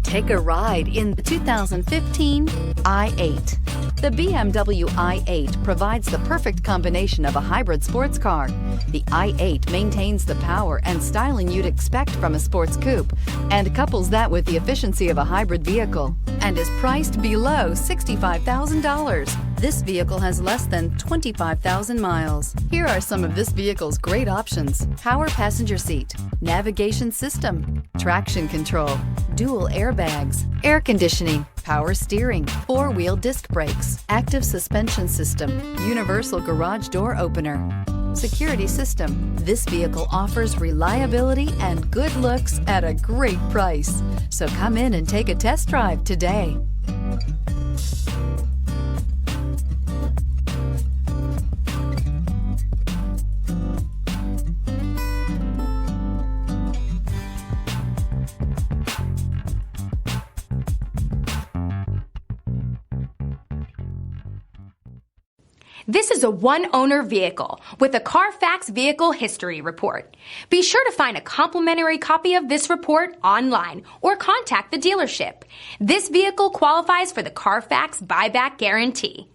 Take a ride in the 2015 i8. The BMW i8 provides the perfect combination of a hybrid sports car. The i8 maintains the power and styling you'd expect from a sports coupe and couples that with the efficiency of a hybrid vehicle and is priced below $65,000. This vehicle has less than 25,000 miles. Here are some of this vehicle's great options: power passenger seat, navigation system, traction control, dual airbags, air conditioning, power steering, four-wheel disc brakes, active suspension system, universal garage door opener, security system. This vehicle offers reliability and good looks at a great price. So come in and take a test drive today. This is a one-owner vehicle with a Carfax Vehicle History Report. Be sure to find a complimentary copy of this report online or contact the dealership. This vehicle qualifies for the Carfax Buyback Guarantee.